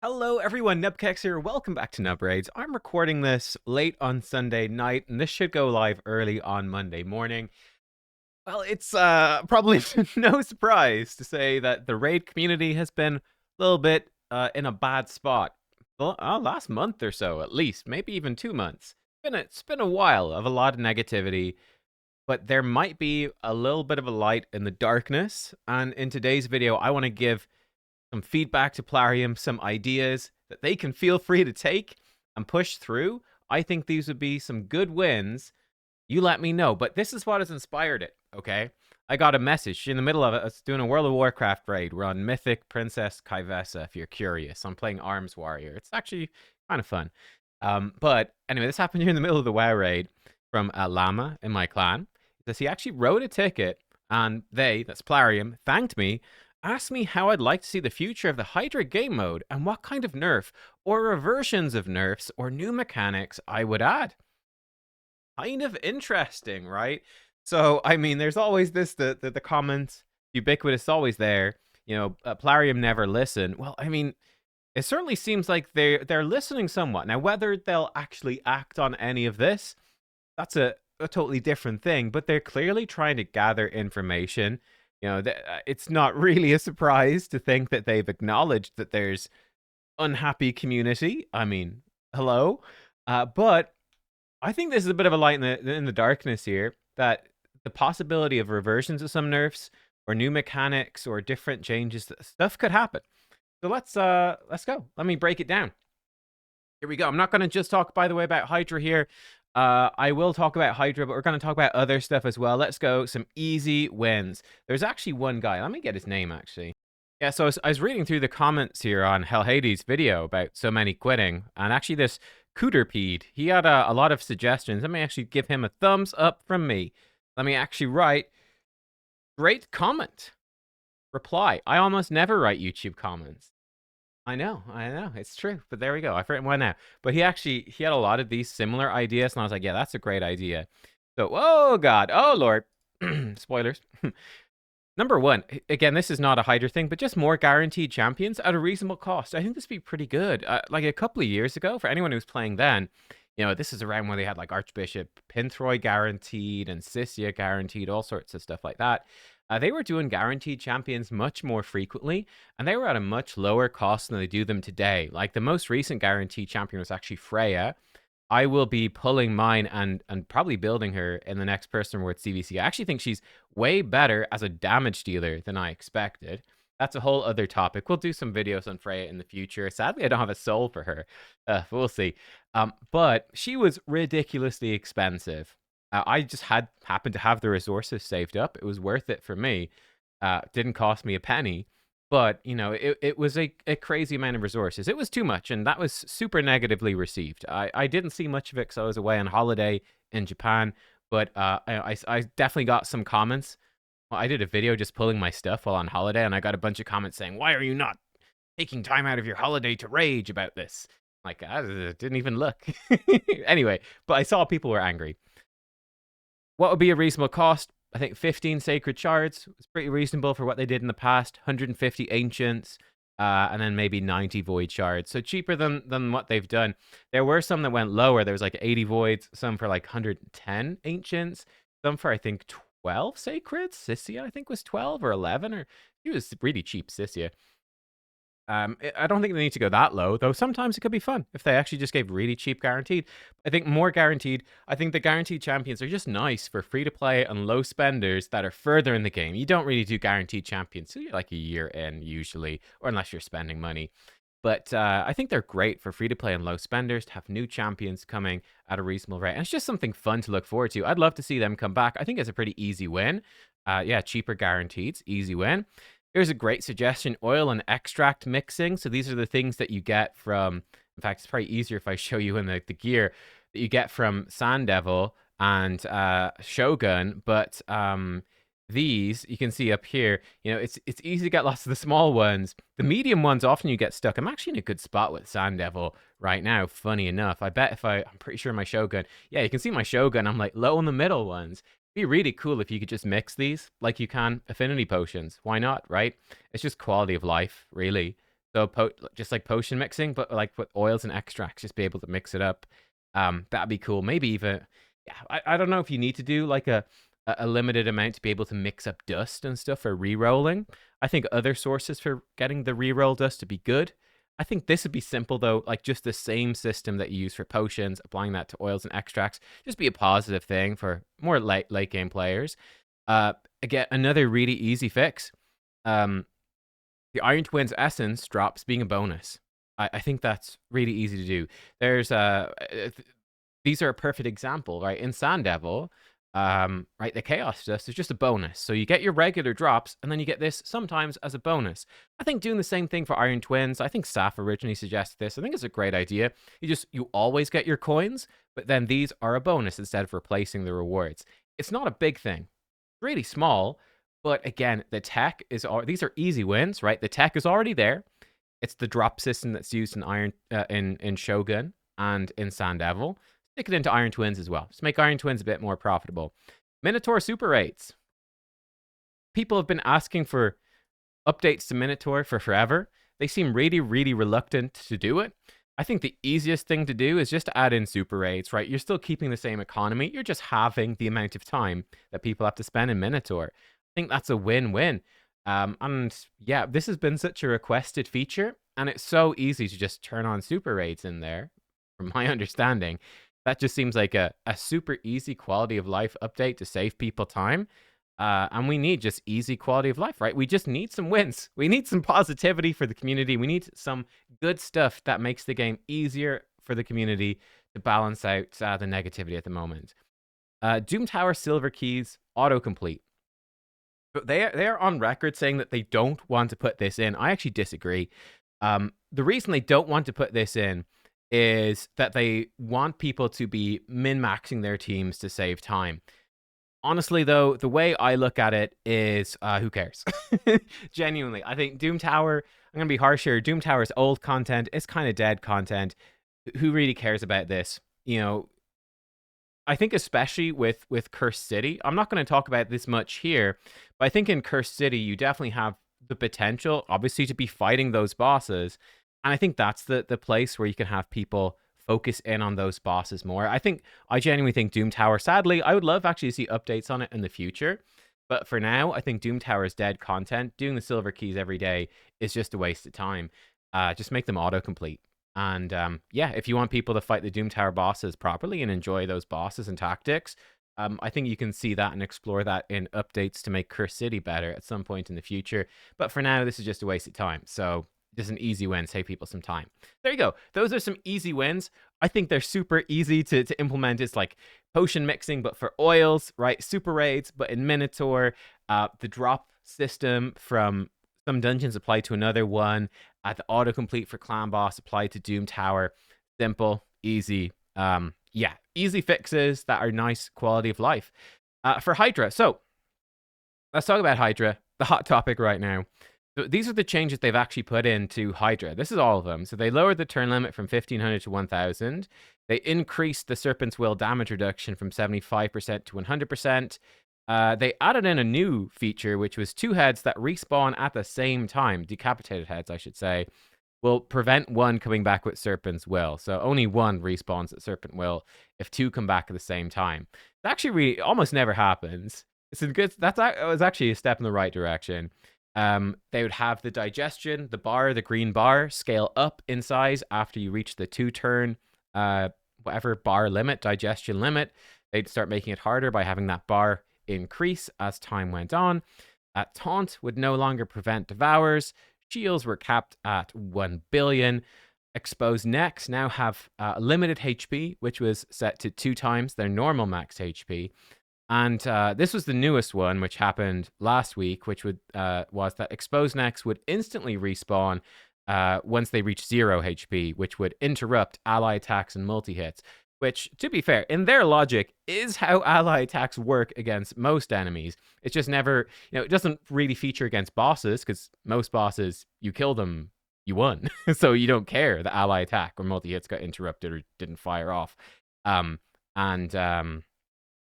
Hello everyone, nubkeks here. Welcome back to Nub Raids. I'm recording this late on Sunday night, and this should go live early on Monday morning. Well, it's probably no surprise to say that the raid community has been a little bit in a bad spot. Well, last month or so, at least, maybe even 2 months. It's been a while of a lot of negativity, but there might be a little bit of a light in the darkness. And in today's video, I want to give some feedback to Plarium, some ideas that they can feel free to take and push through. I think these would be some good wins. You let me know. But this is what has inspired it, okay? I got a message in the middle of it. I was doing a World of Warcraft raid. We're on Mythic Princess Kaivessa, if you're curious. I'm playing Arms Warrior. It's actually kind of fun. But anyway, this happened here in the middle of the WoW raid from Lama in my clan. He actually wrote a ticket, and that's Plarium, thanked me, asked me how I'd like to see the future of the Hydra game mode and what kind of nerf or reversions of nerfs or new mechanics I would add. Kind of interesting, right? So, I mean, there's always this, the comments, ubiquitous, always there. You know, Plarium never listen. Well, I mean, it certainly seems like they're listening somewhat. Now, whether they'll actually act on any of this, that's a totally different thing. But they're clearly trying to gather information. You know, it's not really a surprise to think that they've acknowledged that there's unhappy community. I mean, hello? But I think this is a bit of a light in the darkness here, that the possibility of reversions of some nerfs or new mechanics or different changes, stuff could happen. So let's go. Let me break it down. Here we go. I'm not going to just talk, by the way, about Hydra here. I will talk about Hydra, but we're going to talk about other stuff as well. Let's go. Some easy wins. There's actually one guy. Let me get his name, actually. Yeah, so I was reading through the comments here on Hell Hades' video about so many quitting, and actually this Cooterpede, he had a lot of suggestions. Let me actually give him a thumbs up from me. Let me actually write, great comment. Reply. I almost never write YouTube comments. I know, it's true, but there we go. I've written one now. But he had a lot of these similar ideas, and I was like, yeah, that's a great idea. So, oh God, oh Lord, spoilers. Number one, again, this is not a Hydra thing, but just more guaranteed champions at a reasonable cost. I think this would be pretty good. Like a couple of years ago, for anyone who's playing then, you know, this is around when they had like Archbishop Pinthroy guaranteed and Sissia guaranteed, all sorts of stuff like that. They were doing guaranteed champions much more frequently, and they were at a much lower cost than they do them today. Like the most recent guaranteed champion was actually Freya. I will be pulling mine and probably building her in the next Person Rewards CVC. I actually think she's way better as a damage dealer than I expected. That's a whole other topic. We'll do some videos on Freya in the future. Sadly, I don't have a soul for her. We'll see. But she was ridiculously expensive. I just happened to have the resources saved up. It was worth it for me. Didn't cost me a penny. But, you know, it was a crazy amount of resources. It was too much, and that was super negatively received. I didn't see much of it because I was away on holiday in Japan, but I definitely got some comments. Well, I did a video just pulling my stuff while on holiday, and I got a bunch of comments saying, why are you not taking time out of your holiday to rage about this? Like, I didn't even look. Anyway, but I saw people were angry. What would be a reasonable cost? I think 15 Sacred Shards was pretty reasonable for what they did in the past. 150 Ancients, and then maybe 90 Void Shards. So cheaper than what they've done. There were some that went lower. There was like 80 Voids, some for like 110 Ancients, some for I think 12 Sacreds. Sissia, I think, was 12 or 11, or he was really cheap, Sissia. I don't think they need to go that low, though sometimes it could be fun if they actually just gave really cheap guaranteed. I think more guaranteed. I think the guaranteed champions are just nice for free-to-play and low spenders that are further in the game. You don't really do guaranteed champions, so you're like a year in usually, or unless you're spending money. But I think they're great for free-to-play and low spenders to have new champions coming at a reasonable rate. And it's just something fun to look forward to. I'd love to see them come back. I think it's a pretty easy win. Yeah, cheaper guaranteed, easy win. Here's a great suggestion, oil and extract mixing. So these are the things that you get from, in fact, it's probably easier if I show you in the gear, that you get from Sand Devil and Shogun. But these, you can see up here, you know, it's easy to get lots of the small ones. The medium ones, often you get stuck. I'm actually in a good spot with Sand Devil right now, funny enough. I bet I'm pretty sure my Shogun, yeah, you can see my Shogun, I'm like low in the middle ones. Be really cool if you could just mix these like you can affinity potions. Why not, right? It's just quality of life, really. So just like potion mixing, but like with oils and extracts, just be able to mix it up. That'd be cool. Maybe even, yeah, I don't know if you need to do like a limited amount to be able to mix up dust and stuff for re-rolling. I think other sources for getting the re-roll dust to be good. I think this would be simple though, like just the same system that you use for potions, applying that to oils and extracts, just be a positive thing for more late game players. Uh, Again, another really easy fix. The Iron Twins essence drops being a bonus. I think that's really easy to do. There's these are a perfect example, right? In Sand Devil, right, the Chaos Dust is just a bonus. So you get your regular drops, and then you get this sometimes as a bonus. I think doing the same thing for Iron Twins, I think Saf originally suggested this. I think it's a great idea. You always get your coins, but then these are a bonus instead of replacing the rewards. It's not a big thing. Really small, but again, the tech is these are easy wins, right? The tech is already there. It's the drop system that's used in in Shogun and in Sand Devil. Stick it into Iron Twins as well. Just make Iron Twins a bit more profitable. Minotaur Super Raids. People have been asking for updates to Minotaur for forever. They seem really, really reluctant to do it. I think the easiest thing to do is just to add in super raids, right? You're still keeping the same economy. You're just halving the amount of time that people have to spend in Minotaur. I think that's a win-win. And yeah, this has been such a requested feature, and it's so easy to just turn on super raids in there, from my understanding. That just seems like a super easy quality of life update to save people time. And we need just easy quality of life, right? We just need some wins. We need some positivity for the community. We need some good stuff that makes the game easier for the community to balance out the negativity at the moment. Doom Tower Silver Keys autocomplete. They are on record saying that they don't want to put this in. I actually disagree. The reason they don't want to put this in is that they want people to be min-maxing their teams to save time. Honestly, though, the way I look at it is, who cares? Genuinely, I think Doom Tower, I'm going to be harsh here, Doom Tower's old content is kind of dead content. Who really cares about this? You know, I think especially with Cursed City, I'm not going to talk about this much here, but I think in Cursed City, you definitely have the potential, obviously, to be fighting those bosses. And I think that's the place where you can have people focus in on those bosses more. I genuinely think Doom Tower, sadly, I would love actually to see updates on it in the future. But for now, I think Doom Tower is dead content. Doing the silver keys every day is just a waste of time. Just make them autocomplete. And yeah, if you want people to fight the Doom Tower bosses properly and enjoy those bosses and tactics, I think you can see that and explore that in updates to make Cursed City better at some point in the future. But for now, this is just a waste of time. So just an easy win, save people some time. There you go. Those are some easy wins. I think they're super easy to implement. It's like potion mixing, but for oils, right? Super raids, but in Minotaur. The drop system from some dungeons apply to another one. The autocomplete for clan boss applied to Doom Tower. Simple, easy. Yeah, easy fixes that are nice quality of life. For Hydra, so let's talk about Hydra, the hot topic right now. So these are the changes they've actually put into Hydra. This is all of them. So they lowered the turn limit from 1500 to 1000. They increased the Serpent's Will damage reduction from 75% to 100%. They added in a new feature, which was 2 heads that respawn at the same time. Decapitated heads, I should say, will prevent one coming back with Serpent's Will. So only one respawns at Serpent Will if 2 come back at the same time. It actually almost never happens. That was actually a step in the right direction. They would have the digestion, the green bar, scale up in size after you reach the 2-turn, whatever bar limit, digestion limit. They'd start making it harder by having that bar increase as time went on. Taunt would no longer prevent devours. Shields were capped at 1 billion. Exposed necks now have limited HP, which was set to 2 times their normal max HP. And this was the newest one, which happened last week, which was that exposed necks would instantly respawn once they reach 0 HP, which would interrupt ally attacks and multi-hits. Which, to be fair, in their logic, is how ally attacks work against most enemies. It's just never, it doesn't really feature against bosses, because most bosses, you kill them, you won. So you don't care the ally attack or multi-hits got interrupted or didn't fire off.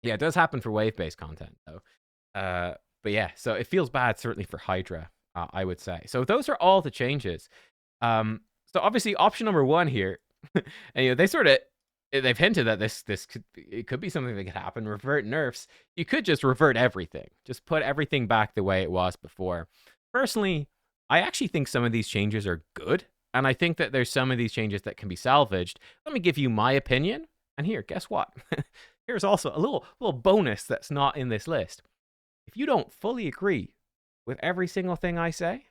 Yeah, it does happen for wave-based content, though. But yeah, so it feels bad, certainly for Hydra, I would say. So those are all the changes. So obviously option number one here, and they've hinted that it could be something that could happen. Revert nerfs. You could just revert everything. Just put everything back the way it was before. Personally, I actually think some of these changes are good, and I think that there's some of these changes that can be salvaged. Let me give you my opinion. And here, guess what? Here's also a little bonus that's not in this list. If you don't fully agree with every single thing I say,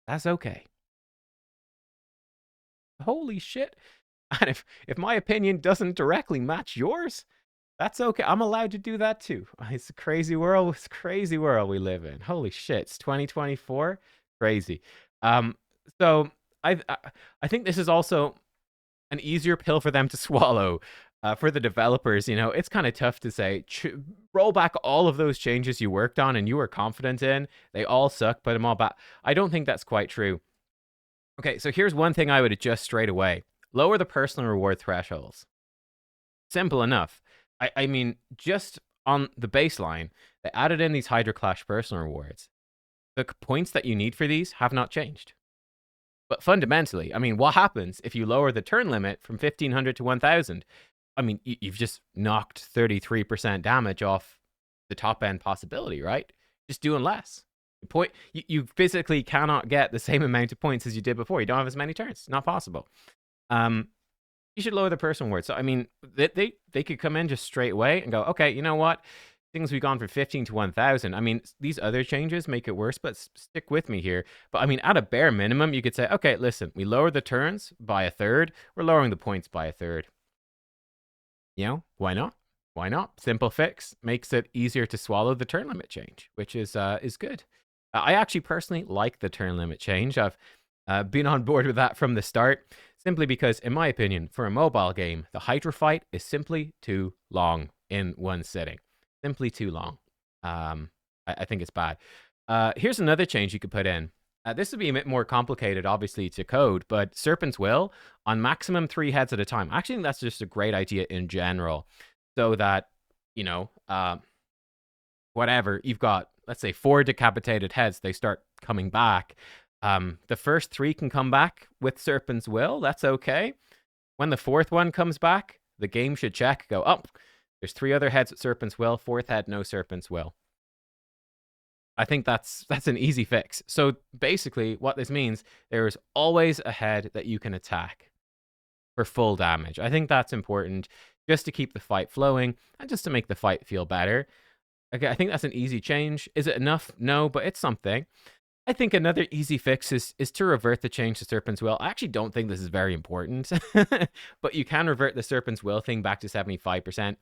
that's okay. Holy shit. And if my opinion doesn't directly match yours, that's okay. I'm allowed to do that too. It's a crazy world. It's a crazy world we live in. Holy shit. It's 2024. Crazy. So I think this is also an easier pill for them to swallow. For the developers, it's kind of tough to say, roll back all of those changes you worked on and you were confident in. They all suck, put them all back. I don't think that's quite true. Okay, so here's one thing I would adjust straight away. Lower the personal reward thresholds. Simple enough. I mean, just on the baseline, they added in these Hydra Clash personal rewards. The points that you need for these have not changed. But fundamentally, I mean, what happens if you lower the turn limit from 1,500 to 1,000? I mean, you've just knocked 33% damage off the top end possibility, right? Just doing less. You physically cannot get the same amount of points as you did before. You don't have as many turns. Not possible. You should lower the personal reward. So I mean, they could come in just straight away and go, okay, you know what? Things we've gone from 15 to 1,000. I mean, these other changes make it worse, but stick with me here. But I mean, at a bare minimum, you could say, okay, listen, we lowered the turns by a third. We're lowering the points by a third. Why not? Why not? Simple fix. Makes it easier to swallow the turn limit change, which is good. I actually personally like the turn limit change. I've been on board with that from the start, simply because, in my opinion, for a mobile game, the Hydra fight is simply too long in one sitting. Simply too long. I think it's bad. Here's another change you could put in. This would be a bit more complicated, obviously, to code, but Serpent's Will on maximum 3 heads at a time. I actually think that's just a great idea in general, so that, whatever, you've got, let's say, 4 decapitated heads, they start coming back. The first 3 can come back with Serpent's Will. That's okay. When the 4th one comes back, the game should check, go, oh, there's 3 other heads at Serpent's Will, 4th head, no Serpent's Will. I think that's an easy fix. So basically, what this means, there's always a head that you can attack for full damage. I think that's important just to keep the fight flowing and just to make the fight feel better. Okay, I think that's an easy change. Is it enough? No, but it's something. I think another easy fix is to revert the change to Serpent's Will. I actually don't think this is very important, but you can revert the Serpent's Will thing back to 75%.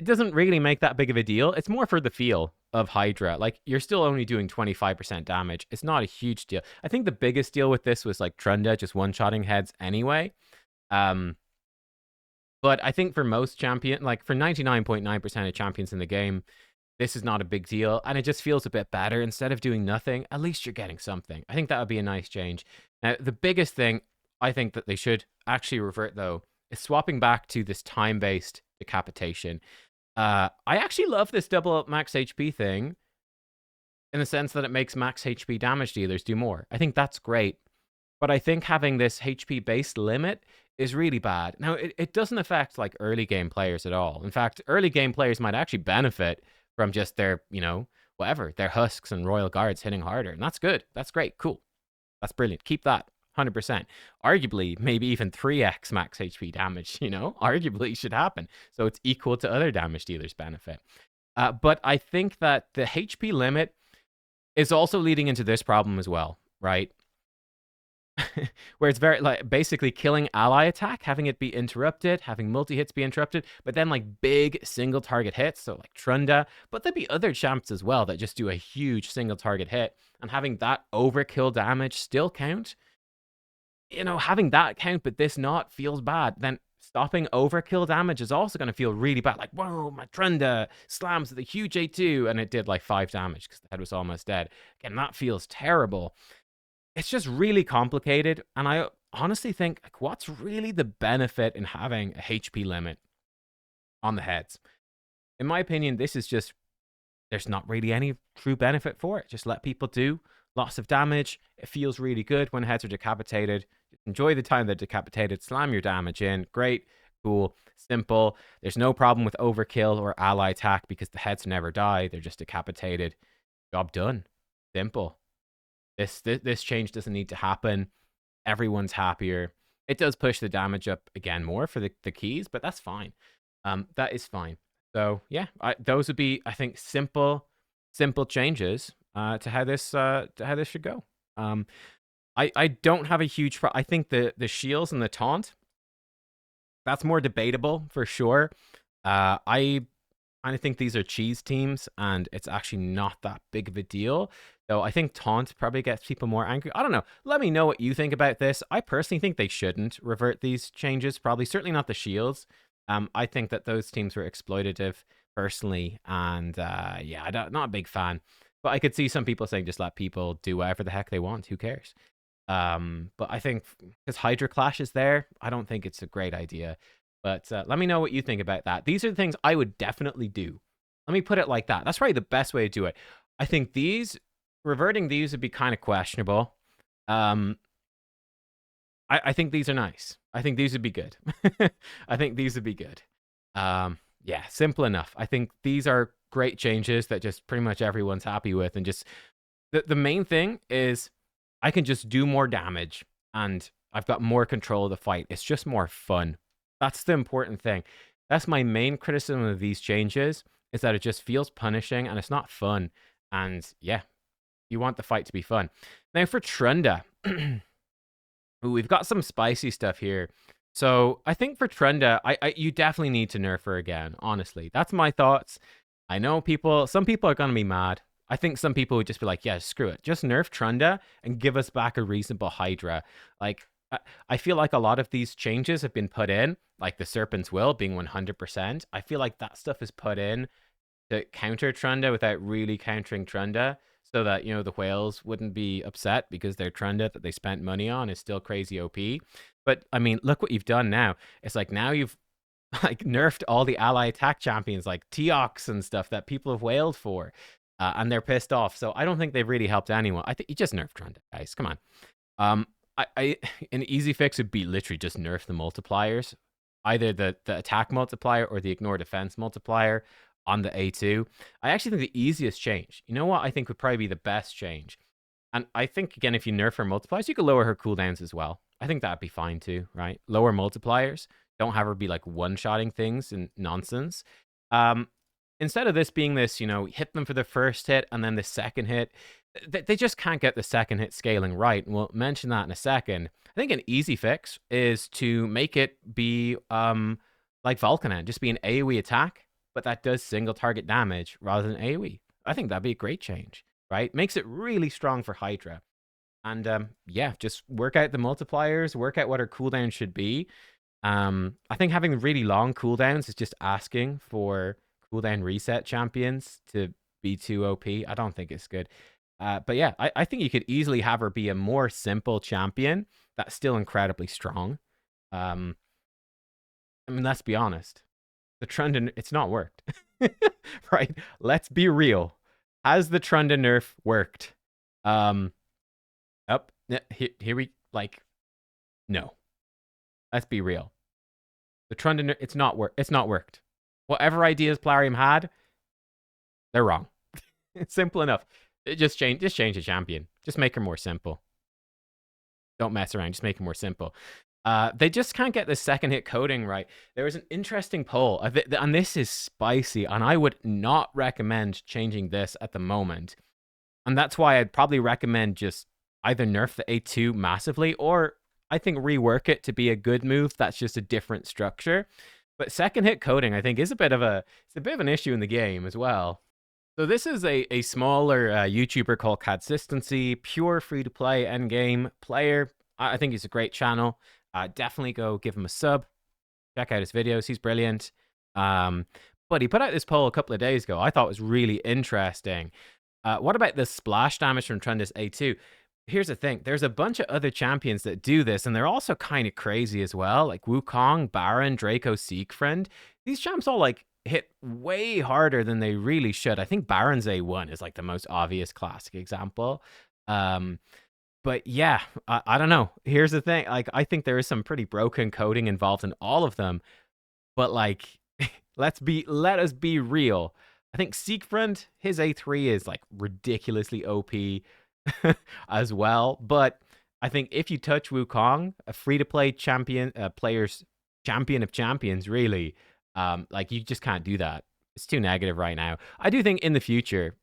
It doesn't really make that big of a deal. It's more for the feel of Hydra. Like, you're still only doing 25% damage. It's not a huge deal. I think the biggest deal with this was, like, Trunda just one-shotting heads anyway. But I think for most champion, like, for 99.9% of champions in the game, this is not a big deal, and it just feels a bit better. Instead of doing nothing, at least you're getting something. I think that would be a nice change. Now, the biggest thing I think that they should actually revert, though, is swapping back to this time-based decapitation. I actually love this double max HP thing, in the sense that it makes max HP damage dealers do more. I think that's great, but I think having this HP-based limit is really bad. Now, it doesn't affect, like, early game players at all. In fact, early game players might actually benefit from just their, whatever, their husks and royal guards hitting harder. And that's good. That's great. Cool. That's brilliant. Keep that. 100%. Arguably, maybe even 3x max HP damage, arguably should happen. So it's equal to other damage dealers' benefit. But I think that the HP limit is also leading into this problem as well, right? Where it's very, like, basically killing ally attack, having it be interrupted, having multi-hits be interrupted, but then, like, big single target hits, so like Trunda, but there'd be other champs as well that just do a huge single target hit, and having that overkill damage still count, having that count but this not feels bad. Then stopping overkill damage is also going to feel really bad, like, whoa, my Trunda slams with a huge A2, and it did like 5 damage because the head was almost dead. Again, that feels terrible. It's just really complicated, and I honestly think, like, what's really the benefit in having a HP limit on the heads? In my opinion, this is just, there's not really any true benefit for it. Just let people do lots of damage. It feels really good when heads are decapitated. Enjoy the time they're decapitated. Slam your damage in. Great, cool, simple. There's no problem with overkill or ally attack because the heads never die. They're just decapitated. Job done. Simple. This change doesn't need to happen. Everyone's happier. It does push the damage up again more for the keys, but that's fine. That is fine. So yeah, those would be, I think, simple changes to how this should go. I don't have a huge. I think the shields and the taunt, that's more debatable for sure. I kind of think these are cheese teams, and it's actually not that big of a deal. So I think taunt probably gets people more angry. I don't know. Let me know what you think about this. I personally think they shouldn't revert these changes. Probably, certainly not the shields. I think that those teams were exploitative personally, and yeah, not a big fan. But I could see some people saying just let people do whatever the heck they want. Who cares? But I think because Hydra Clash is there, I don't think it's a great idea. But let me know what you think about that. These are the things I would definitely do. Let me put it like that. That's probably the best way to do it. I think reverting these would be kind of questionable. I think these are nice. I think these would be good. I think these would be good. Yeah, simple enough. I think these are great changes that just pretty much everyone's happy with. And just the main thing is I can just do more damage and I've got more control of the fight. It's just more fun. That's the important thing. That's my main criticism of these changes, is that it just feels punishing and it's not fun. And yeah, you want the fight to be fun. Now for Trunda, we've got some spicy stuff here. So I think for Trunda, you definitely need to nerf her again, honestly. That's my thoughts. I know some people are going to be mad. I think some people would just be like, yeah, screw it. Just nerf Trunda and give us back a reasonable Hydra. Like, I feel like a lot of these changes have been put in, like the Serpent's Will being 100%. I feel like that stuff is put in to counter Trunda without really countering Trunda, so that, you know, the whales wouldn't be upset because their Trunda that they spent money on is still crazy OP. But, I mean, look what you've done now. It's like now you've like nerfed all the ally attack champions like Teox and stuff that people have wailed for. And they're pissed off. So I don't think they've really helped anyone. I think you just nerf Trunda, guys. Come on. An easy fix would be literally just nerf the multipliers, either the attack multiplier or the ignore defense multiplier on the A2. I actually think the easiest change, you know what I think would probably be the best change, and I think again, if you nerf her multipliers, you could lower her cooldowns as well. I think that'd be fine too, right? Lower multipliers. Don't have her be like one-shotting things and nonsense. Instead of this being this, you know, hit them for the first hit and then the second hit, they just can't get the second hit scaling right. And we'll mention that in a second. I think an easy fix is to make it be like Vulcanen, just be an AoE attack, but that does single target damage rather than AoE. I think that'd be a great change, right? Makes it really strong for Hydra. And yeah, just work out the multipliers, work out what her cooldown should be. I think having really long cooldowns is just asking for cooldown reset champions to be too OP. I don't think it's good. But yeah, I think you could easily have her be a more simple champion that's still incredibly strong. I mean, let's be honest. The Trunda, it's not worked. Right? Let's be real. Has the Trunda nerf worked? Here we, like, no. Let's be real. The Trunda, it's not worked. Whatever ideas Plarium had, they're wrong. It's simple enough. Just change the champion. Just make her more simple. Don't mess around. Just make her more simple. They just can't get the second hit coding right. There was an interesting poll, and this is spicy, and I would not recommend changing this at the moment. And that's why I'd probably recommend just either nerf the A2 massively, or I think rework it to be a good move that's just a different structure. But second hit coding, I think, is a bit of an issue in the game as well. So this is a smaller YouTuber called Consistency, pure free-to-play endgame player. I think he's a great channel. Definitely go give him a sub. Check out his videos. He's brilliant. But he put out this poll a couple of days ago. I thought it was really interesting. What about the splash damage from Trunda's A2? Here's the thing. There's a bunch of other champions that do this, and they're also kind of crazy as well. Like Wukong, Baron, Draco, Siegfried. These champs all like hit way harder than they really should. I think Baron's A1 is like the most obvious classic example. Um, but yeah, I don't know. Here's the thing. Like, I think there is some pretty broken coding involved in all of them. But like, let us be real. I think Siegfried, his A3 is like ridiculously OP as well. But I think if you touch Wukong, a free to play champion, players champion of champions, really, like you just can't do that. It's too negative right now. I do think in the future,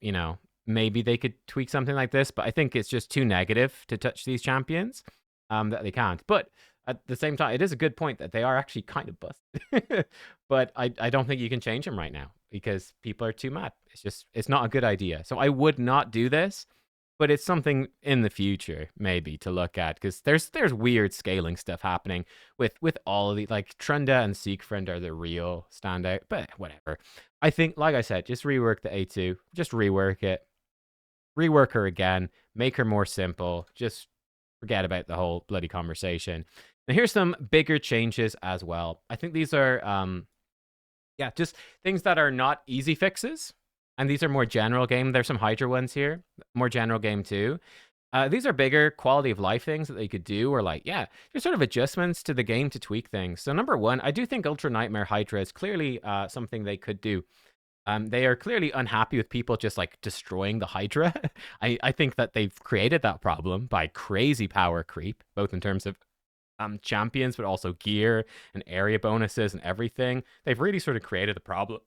maybe they could tweak something like this, but I think it's just too negative to touch these champions, that they can't. But at the same time, it is a good point that they are actually kind of busted. But I don't think you can change them right now because people are too mad. It's not a good idea. So I would not do this, but it's something in the future maybe to look at because there's weird scaling stuff happening with all of the, like, Trunda and Siegfried are the real standout, but whatever. I think, like I said, just rework the A2, just rework it, rework her again, make her more simple, just forget about the whole bloody conversation. Now here's some bigger changes as well. I think these are yeah, just things that are not easy fixes. And these are more general game. There's some Hydra ones here, more general game too. These are bigger quality of life things that they could do, or like, yeah, just sort of adjustments to the game to tweak things. So number one, I do think Ultra Nightmare Hydra is clearly something they could do. They are clearly unhappy with people just like destroying the Hydra. I think that they've created that problem by crazy power creep, both in terms of champions, but also gear and area bonuses and everything. They've really sort of created the problem.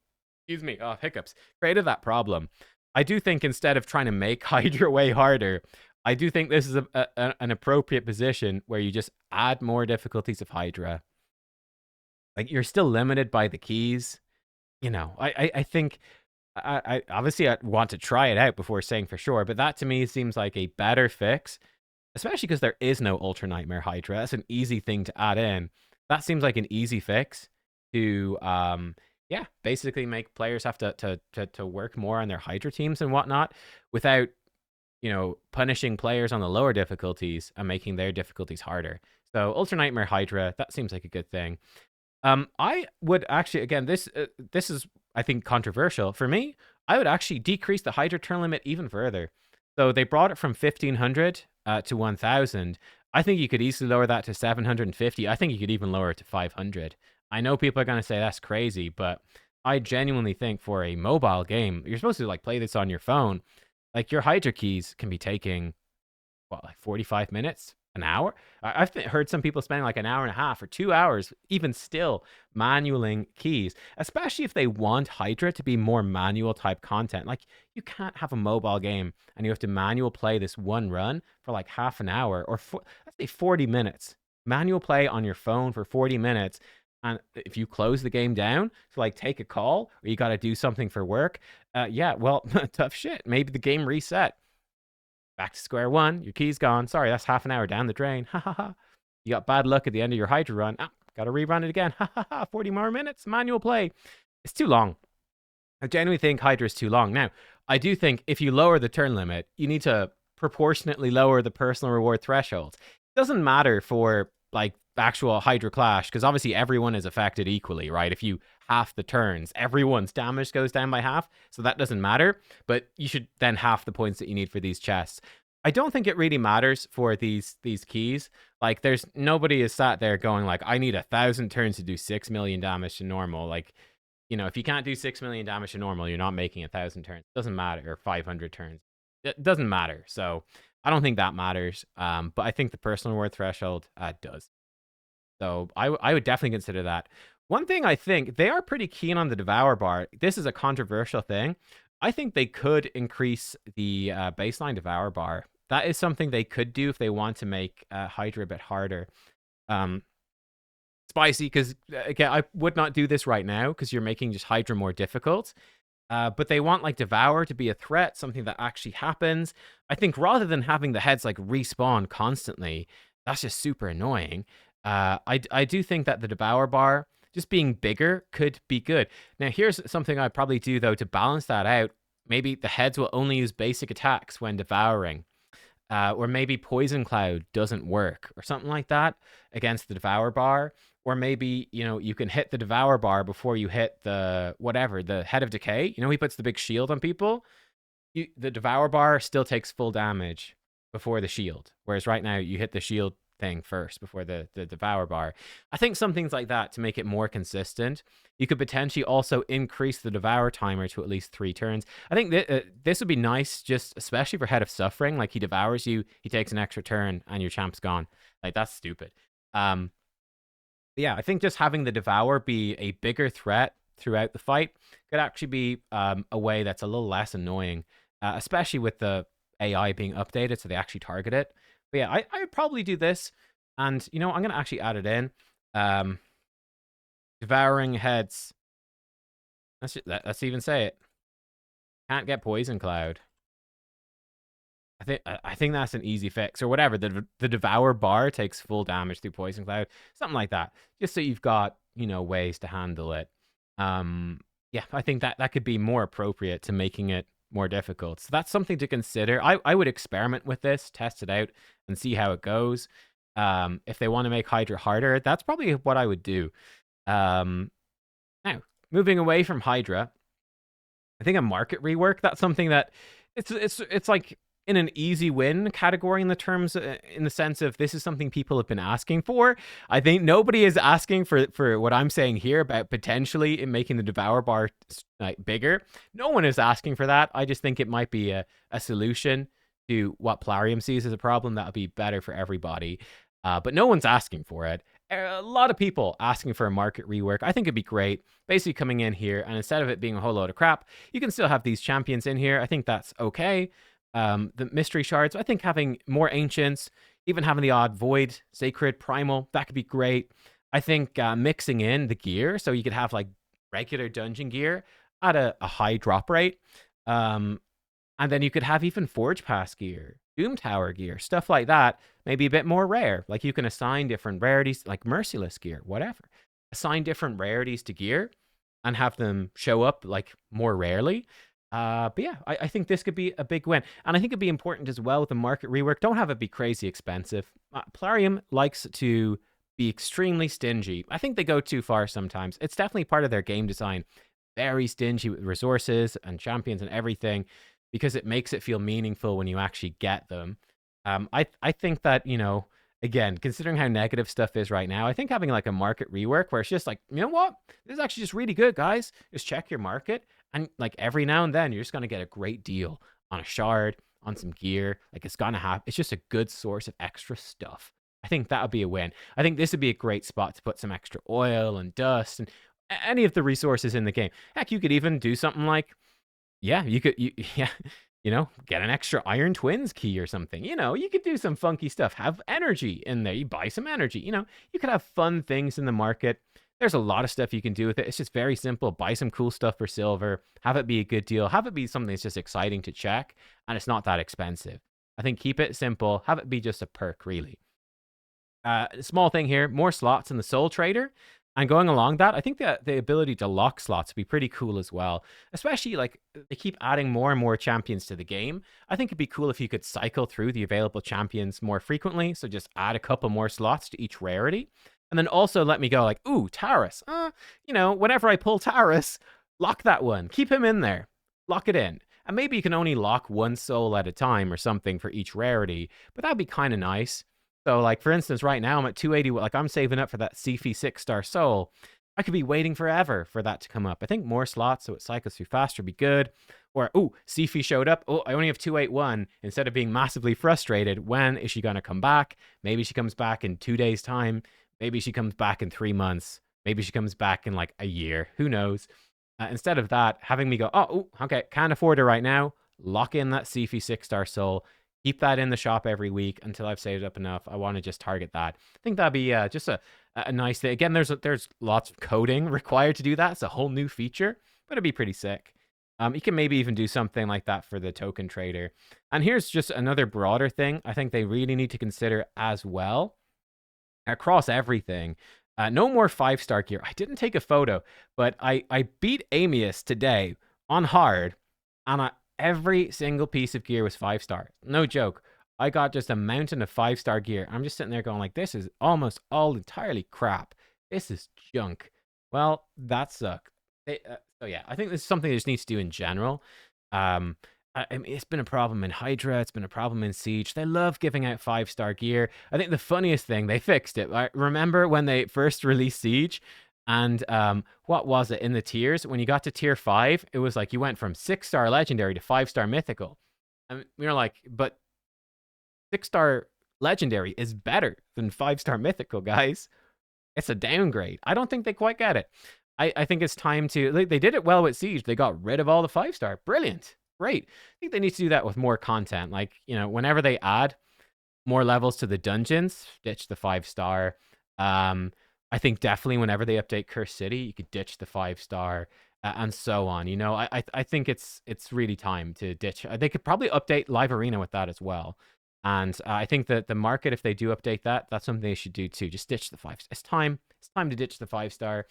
Excuse me, hiccups. Created that problem. I do think instead of trying to make Hydra way harder, I do think this is an appropriate position where you just add more difficulties of Hydra. Like, you're still limited by the keys. I think I obviously I want to try it out before saying for sure, but that to me seems like a better fix, especially because there is no Ultra Nightmare Hydra. That's an easy thing to add in. That seems like an easy fix to yeah, basically make players have to work more on their Hydra teams and whatnot without, punishing players on the lower difficulties and making their difficulties harder. So Ultra Nightmare Hydra, that seems like a good thing. I would actually, again, this is, I think, controversial. For me, I would actually decrease the Hydra turn limit even further. So they brought it from 1,500 to 1,000. I think you could easily lower that to 750. I think you could even lower it to 500. I know people are going to say that's crazy, but I genuinely think for a mobile game, you're supposed to like play this on your phone. Like, your Hydra keys can be taking, what, like 45 minutes? An hour? I've heard some people spending like an hour and a half or 2 hours, even still, manualing keys, especially if they want Hydra to be more manual type content. Like, you can't have a mobile game and you have to manual play this one run for like half an hour or let's say 40 minutes. Manual play on your phone for 40 minutes. And if you close the game down to like take a call or you got to do something for work, yeah, well, tough shit. Maybe the game reset. Back to square one. Your key's gone. Sorry, that's half an hour down the drain. Ha ha ha. You got bad luck at the end of your Hydra run. Got to rerun it again. Ha ha ha. 40 more minutes. Manual play. It's too long. I genuinely think Hydra is too long. Now, I do think if you lower the turn limit, you need to proportionately lower the personal reward threshold. It doesn't matter for like actual Hydra Clash, because obviously everyone is affected equally, right? If you half the turns, everyone's damage goes down by half, so that doesn't matter, but you should then half the points that you need for these chests. I don't think it really matters for these keys. Like, there's nobody is sat there going like, I need 1,000 turns to do 6 million damage to normal. Like, if you can't do 6 million damage to normal, you're not making 1,000 turns. It doesn't matter, or 500 turns. It doesn't matter. So I don't think that matters. But I think the personal reward threshold does. So I would definitely consider that. One thing, I think they are pretty keen on the Devour bar. This is a controversial thing. I think they could increase the baseline Devour bar. That is something they could do if they want to make Hydra a bit harder. Spicy, because again, I would not do this right now because you're making just Hydra more difficult. But they want like Devour to be a threat, something that actually happens. I think rather than having the heads like respawn constantly, that's just super annoying. I do think that the Devour bar just being bigger could be good. Now, here's something I'd probably do, though, to balance that out. Maybe the heads will only use basic attacks when devouring. Or maybe Poison Cloud doesn't work or something like that against the Devour bar. Or maybe, you can hit the Devour bar before you hit the Head of Decay. He puts the big shield on people. The Devour bar still takes full damage. before the shield. Whereas right now you hit the shield thing first before the devour bar. I think some things like that to make it more consistent. You could potentially also increase the devour timer to at least 3 turns. I think this would be nice, just especially for Head of Suffering. Like he devours you, he takes an extra turn, and your champ's gone. Like that's stupid. Yeah, I think just having the devour be a bigger threat throughout the fight could actually be a way that's a little less annoying, especially with the AI being updated so they actually target it. But yeah, I would probably do this. And, you know, I'm going to actually add it in. Devouring heads. Let's even say it. Can't get Poison Cloud. I think that's an easy fix or whatever. The Devour bar takes full damage through Poison Cloud. Something like that. Just so you've got, you know, ways to handle it. Yeah, I think that could be more appropriate to making it more difficult. So that's something to consider. I would experiment with this, test it out, and see how it goes. If they want to make Hydra harder, that's probably what I would do. Now, moving away from Hydra, I think a market rework, that's something that it's like in an easy win category in the terms, in the sense of this is something people have been asking for. I think nobody is asking for what I'm saying here about potentially in making the Devour bar bigger. No one is asking for that. I just think it might be a solution to what Plarium sees as a problem that would be better for everybody. But no one's asking for it. A lot of people asking for a market rework. I think it'd be great. Basically coming in here, and instead of it being a whole load of crap, you can still have these champions in here. I think that's okay. The mystery shards, I think having more ancients, even having the odd void, sacred, primal, that could be great. I think mixing in the gear, so you could have like regular dungeon gear at a high drop rate. And then you could have even Forge Pass gear, Doom Tower gear, stuff like that, maybe a bit more rare. Like you can assign different rarities, like Merciless gear, whatever. Assign different rarities to gear and have them show up like more rarely. But yeah, I think this could be a big win. And I think it'd be important as well with the market rework. Don't have it be crazy expensive. Plarium likes to be extremely stingy. I think they go too far sometimes. It's definitely part of their game design. Very stingy with resources and champions and everything, because it makes it feel meaningful when you actually get them. I think that, you know, again, considering how negative stuff is right now, I think having like a market rework where it's just like, you know what? This is actually just really good, guys. Just check your market. And like every now and then, you're just going to get a great deal on a shard, on some gear. Like it's going to have, it's just a good source of extra stuff. I think that would be a win. I think this would be a great spot to put some extra oil and dust and any of the resources in the game. Heck, you could even do something like, yeah, yeah, you know, get an extra Iron Twins key or something. You know, you could do some funky stuff. Have energy in there. You buy some energy. You know, you could have fun things in the market. There's a lot of stuff you can do with it. It's just very simple. Buy some cool stuff for silver. Have it be a good deal. Have it be something that's just exciting to check, and it's not that expensive. I think keep it simple. Have it be just a perk, really. Small thing here, more slots in the Soul Trader. And going along that, I think that the ability to lock slots would be pretty cool as well. Especially, like, they keep adding more and more champions to the game. I think it'd be cool if you could cycle through the available champions more frequently. So just add a couple more slots to each rarity. And then also let me go like, ooh, Taurus. You know, whenever I pull Taurus, lock that one. Keep him in there. Lock it in. And maybe you can only lock one soul at a time or something for each rarity. But that'd be kind of nice. So, like, for instance, right now I'm at 280. Like, I'm saving up for that Sifi 6-star soul. I could be waiting forever for that to come up. I think more slots so it cycles through faster would be good. Or, ooh, Sifi showed up. Oh, I only have 281. Instead of being massively frustrated, when is she going to come back? Maybe she comes back in 2 days' time. Maybe she comes back in 3 months. Maybe she comes back in, like, a year. Who knows? Instead of that, having me go, oh, okay, can't afford it right now. Lock in that Sifi 6-star soul. Keep that in the shop every week until I've saved up enough. I want to just target that. I think that'd be just a nice thing. Again, there's lots of coding required to do that. It's a whole new feature, but it'd be pretty sick. You can maybe even do something like that for the token trader. And here's just another broader thing I think they really need to consider as well. Across everything, no more 5-star gear. I didn't take a photo, but I beat Amius today on hard, and every single piece of gear was 5-star. No joke. I got just a mountain of 5-star gear. I'm just sitting there going like, this is almost all entirely crap. This is junk. Well, that sucked. So yeah, I think this is something they just need to do in general. And I mean, it's been a problem in Hydra. It's been a problem in Siege. They love giving out 5-star gear. I think the funniest thing, they fixed it. I remember when they first released Siege, and what was it in the tiers? When you got to tier 5, it was like you went from 6-star legendary to 5-star mythical. And we were like, but 6-star legendary is better than 5-star mythical, guys. It's a downgrade. I don't think they quite get it. I think it's time to. They did it well with Siege. They got rid of all the 5-star. Brilliant. Great. I think they need to do that with more content. Like, whenever they add more levels to the dungeons, ditch the 5-star. I think definitely whenever they update Curse City, you could ditch the 5-star, and so on. I think it's really time to ditch. They could probably update Live Arena with that as well. And I think that the market, if they do update that, that's something they should do too. Just ditch the 5. It's time. It's time to ditch the 5-star.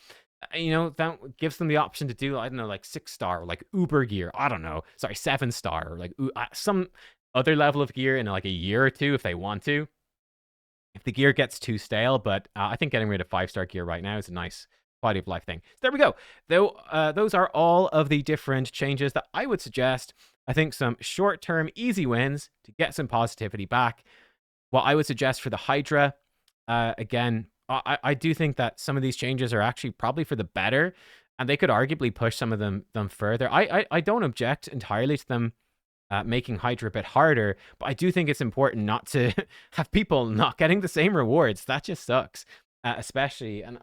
That gives them the option to do, I don't know, like 6-star, like Uber gear. I don't know. Sorry, 7-star, or like some other level of gear in like a year or two if they want to. If the gear gets too stale, but I think getting rid of 5-star gear right now is a nice quality of life thing. So there we go. Though those are all of the different changes that I would suggest. I think some short-term easy wins to get some positivity back. What I would suggest for the Hydra, again, I do think that some of these changes are actually probably for the better, and they could arguably push some of them further. I don't object entirely to them making Hydra a bit harder, but I do think it's important not to have people not getting the same rewards. That just sucks. Especially, and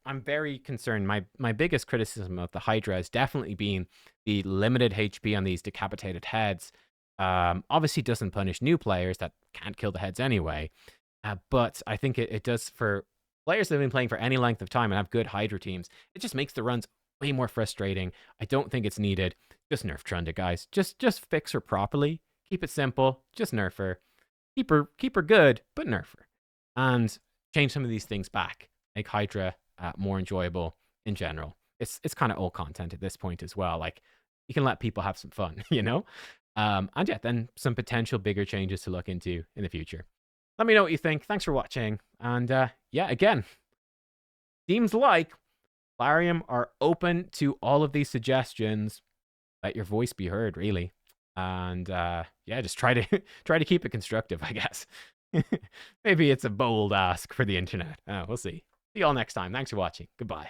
I'm very concerned. My biggest criticism of the Hydra has definitely been the limited HP on these decapitated heads. Obviously doesn't punish new players that can't kill the heads anyway, but I think it does for players that have been playing for any length of time and have good Hydra teams. It just makes the runs way more frustrating. I don't think it's needed. Just nerf Trunda, guys. Just fix her properly. Keep it simple. Just nerf her. Keep her good, but nerf her. And change some of these things back. Make Hydra more enjoyable in general. It's kind of old content at this point as well. Like, you can let people have some fun, And yeah, then some potential bigger changes to look into in the future. Let me know what you think. Thanks for watching. And yeah, again, seems like Plarium are open to all of these suggestions. Let your voice be heard, really. And yeah, just try to keep it constructive, I guess. Maybe it's a bold ask for the internet. We'll see. See you all next time. Thanks for watching. Goodbye.